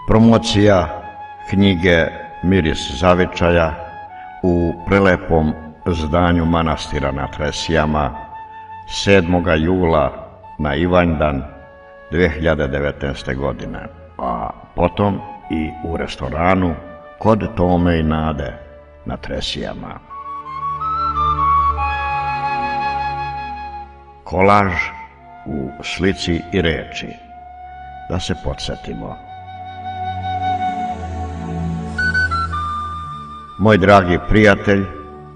Promocija knjige Miris zavičaja u prelepom zdanju manastira na Tresijama 7. jula na Ivanjdan 2019. godine, a potom i u restoranu kod Tome i Nade na Tresijama. Kolaž u slici i reči, da se podsjetimo. Moj dragi prijatelj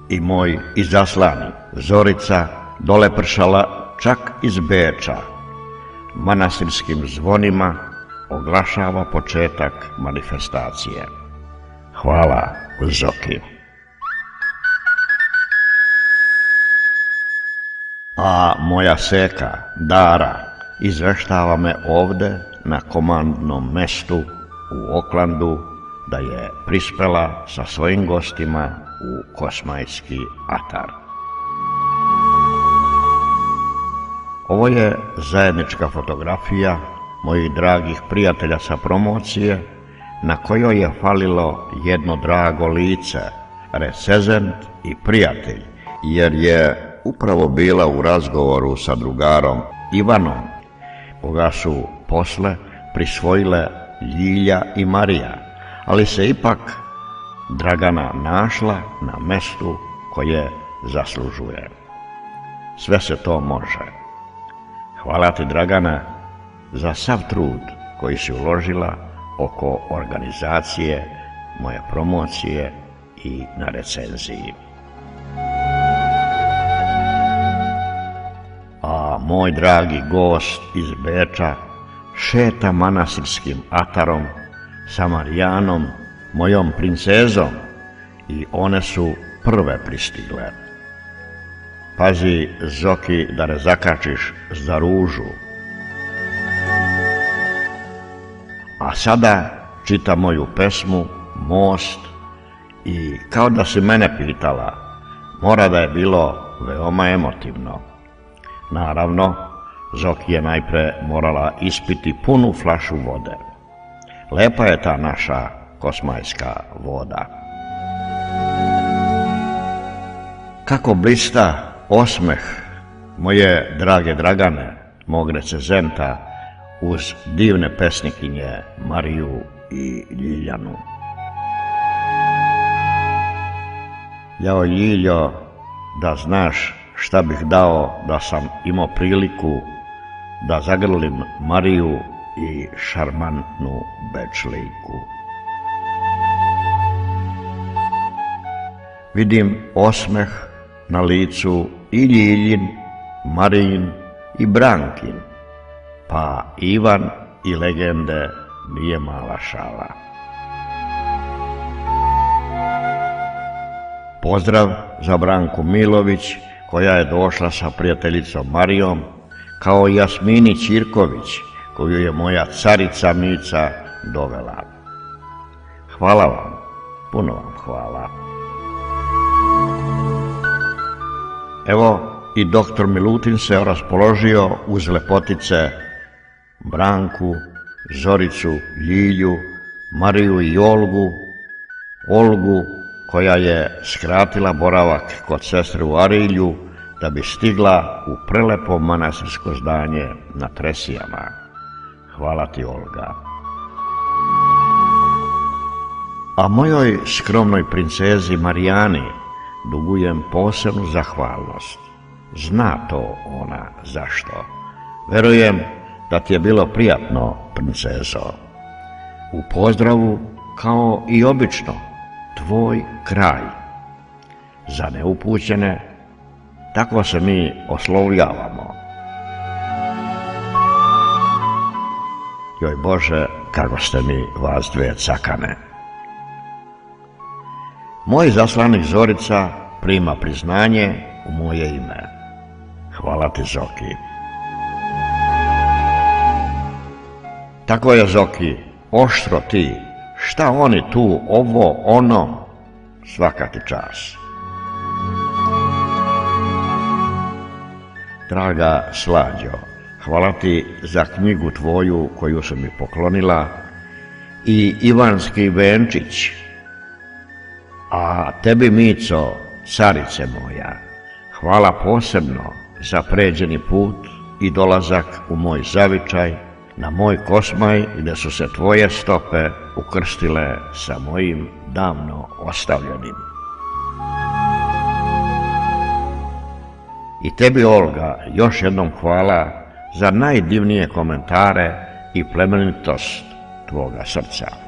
i moj izaslani Zorica dole pršala čak iz Beča, manastirskim zvonima oglašava početak manifestacije. Hvala, Zoki. A moja seka, Dara, izveštava me ovde na komandnom mestu u Oklandu da je prispela sa svojim gostima u Kosmajski atar. Ovo je zajednička fotografija mojih dragih prijatelja sa promocije, na kojoj je falilo jedno drago lice, recezent i prijatelj, jer je upravo bila u razgovoru sa drugarom Ivanom, koga su posle prisvojile Ljilja i Marija, ali se ipak Dragana našla na mestu koje zaslužuje. Sve se to može. Hvala ti, Dragana, za sav trud koji si uložila oko organizacije moje promocije i na recenziji. A moj dragi gost iz Beča šeta manastirskim atarom sa Marijanom, mojom princezom, i one su prve pristigle. Pazi, Zoki, da ne zakačiš za ružu. A sada čita moju pesmu Most i kao da si mene pitala, mora da je bilo veoma emotivno. Naravno, Zoki je najpre morala ispiti punu flašu vode. Lepa je ta naša kosmajska voda. Kako blista osmeh moje drage Dragane, mog recenzenta, uz divne pesnikinje Mariju i Ljiljanu. Jao Ljiljo, da znaš šta bih dao da sam imao priliku da zagrlim Mariju i šarmantnu Bečlijku. Vidim osmeh na licu i Ljiljin, Marijin i Brankin, pa Ivan i legende nije mala šala. Pozdrav za Branku Milović, koja je došla sa prijateljicom Marijom, kao i Jasmini Ćirković, koju je moja carica Mica dovela. Hvala vam, puno vam hvala. Evo i doktor Milutin se raspoložio uz lepotice Branku, Zoricu, Ljilju, Mariju i Olgu, koja je skratila boravak kod sestre u Arilju da bi stigla u prelepo manastirsko zdanje na Tresijama. Hvala ti, Olga. A mojoj skromnoj princezi Marijani dugujem posebnu zahvalnost. Zna to ona zašto. Verujem da ti je bilo prijatno, princezo. U pozdravu, kao i obično, tvoj kraj. Za neupućene, tako se mi oslovljavamo. Joj Bože, kako ste mi vas dve cakane. Moj zaslanik Zorica prima priznanje u moje ime. Hvala ti, Zoki. Tako je, Zoki, oštro ti, šta oni tu, ovo, ono, svaka ti čast. Draga Slađo, hvala ti za knjigu tvoju koju si mi poklonila i Ivanski Venčić. A tebi, Mico, carice moja, hvala posebno za pređeni put i dolazak u moj zavičaj, na moj Kosmaj, gdje su se tvoje stope ukrstile sa mojim davno ostavljenim. I tebi, Olga, još jednom hvala za najdivnije komentare i plemenitost tvoga srca.